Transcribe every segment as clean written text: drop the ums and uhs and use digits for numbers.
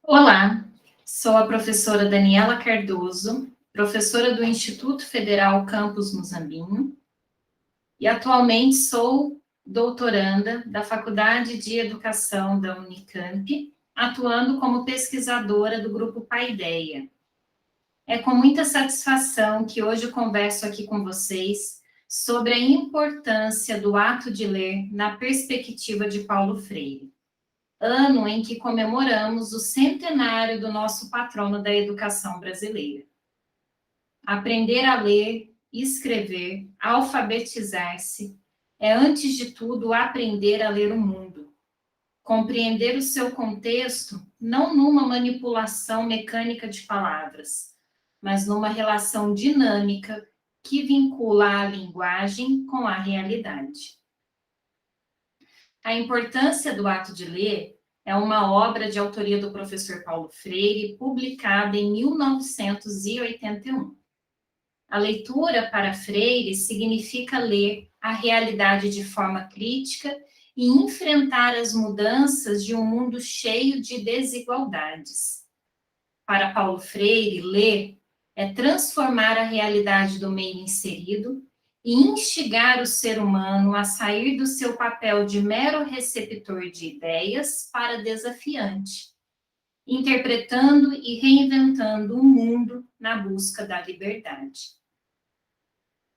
Olá, sou a professora Daniela Cardoso, professora do Instituto Federal Campus Muzambinho, e atualmente sou doutoranda da Faculdade de Educação da Unicamp, atuando como pesquisadora do Grupo Paideia. É com muita satisfação que hoje eu converso aqui com vocês sobre a importância do ato de ler na perspectiva de Paulo Freire, ano em que comemoramos o centenário do nosso patrono da educação brasileira. Aprender a ler, escrever, alfabetizar-se é, antes de tudo, aprender a ler o mundo, compreender o seu contexto não numa manipulação mecânica de palavras, mas numa relação dinâmica que vincula a linguagem com a realidade. A importância do ato de ler é uma obra de autoria do professor Paulo Freire, publicada em 1981. A leitura para Freire significa ler a realidade de forma crítica e enfrentar as mudanças de um mundo cheio de desigualdades. Para Paulo Freire, ler é transformar a realidade do meio inserido e instigar o ser humano a sair do seu papel de mero receptor de ideias para desafiante, interpretando e reinventando o mundo na busca da liberdade.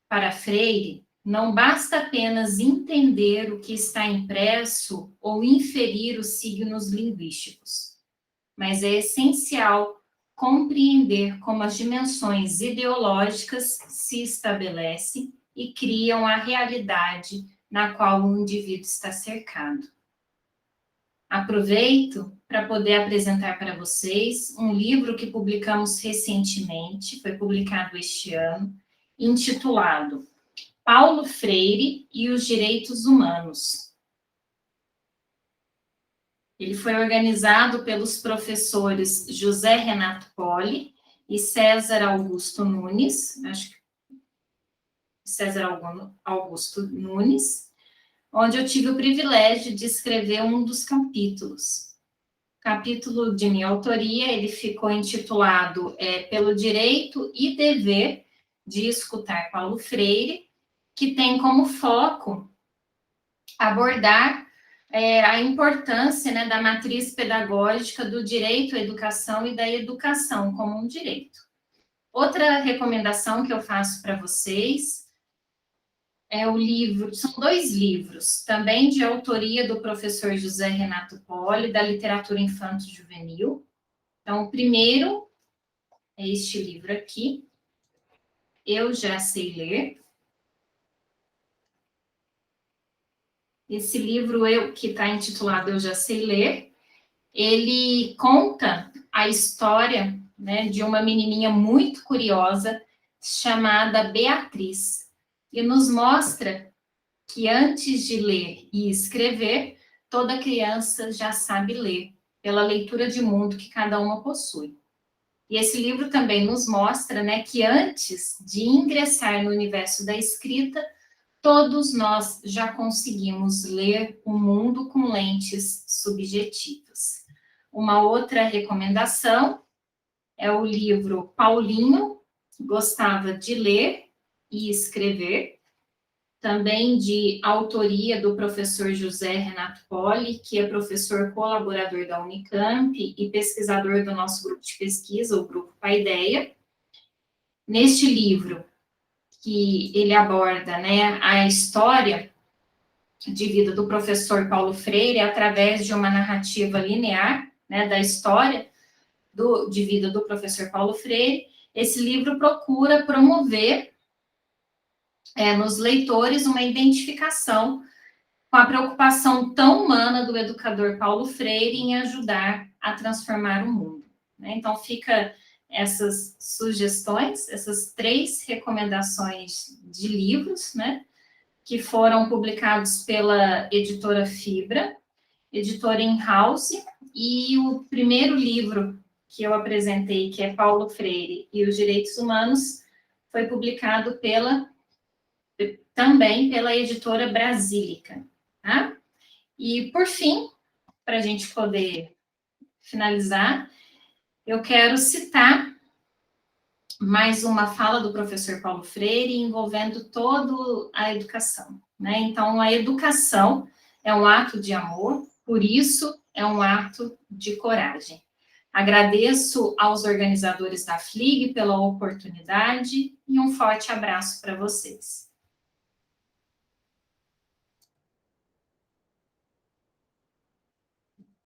Para Freire, não basta apenas entender o que está impresso ou inferir os signos linguísticos, mas é essencial compreender como as dimensões ideológicas se estabelecem e criam a realidade na qual o indivíduo está cercado. Aproveito para poder apresentar para vocês um livro que publicamos recentemente, foi publicado este ano, intitulado Paulo Freire e os Direitos Humanos. Ele foi organizado pelos professores José Renato Poli e César Augusto Nunes, acho que César Augusto Nunes, onde eu tive o privilégio de escrever um dos capítulos. O capítulo de minha autoria, ele ficou intitulado Pelo Direito e Dever de Escutar Paulo Freire, que tem como foco abordar a importância, né, da matriz pedagógica do direito à educação e da educação como um direito. Outra recomendação que eu faço para vocês é o livro, são 2 livros, também de autoria do professor José Renato Poli, da literatura infanto-juvenil. Então, o primeiro é este livro aqui, Eu Já Sei Ler. Esse livro, que está intitulado Eu Já Sei Ler, ele conta a história, né, de uma menininha muito curiosa chamada Beatriz, e nos mostra que antes de ler e escrever, toda criança já sabe ler, pela leitura de mundo que cada uma possui. E esse livro também nos mostra, né, que antes de ingressar no universo da escrita, todos nós já conseguimos ler o mundo com lentes subjetivas. Uma outra recomendação é o livro Paulinho Gostava de Ler e Escrever, também de autoria do professor José Renato Poli, que é professor colaborador da Unicamp e pesquisador do nosso grupo de pesquisa, o Grupo Paideia. Neste livro, que ele aborda, né, a história de vida do professor Paulo Freire através de uma narrativa linear, né, da história de vida do professor Paulo Freire, esse livro procura promover nos leitores uma identificação com a preocupação tão humana do educador Paulo Freire em ajudar a transformar o mundo, né? Então, fica essas sugestões, essas 3 recomendações de livros, né, que foram publicados pela editora Fibra, editora In-House, e o primeiro livro que eu apresentei, que é Paulo Freire e os Direitos Humanos, foi publicado também pela editora Brasílica, tá? E, por fim, para a gente poder finalizar, eu quero citar mais uma fala do professor Paulo Freire envolvendo toda a educação, né? Então, a educação é um ato de amor, por isso é um ato de coragem. Agradeço aos organizadores da FLIG pela oportunidade e um forte abraço para vocês.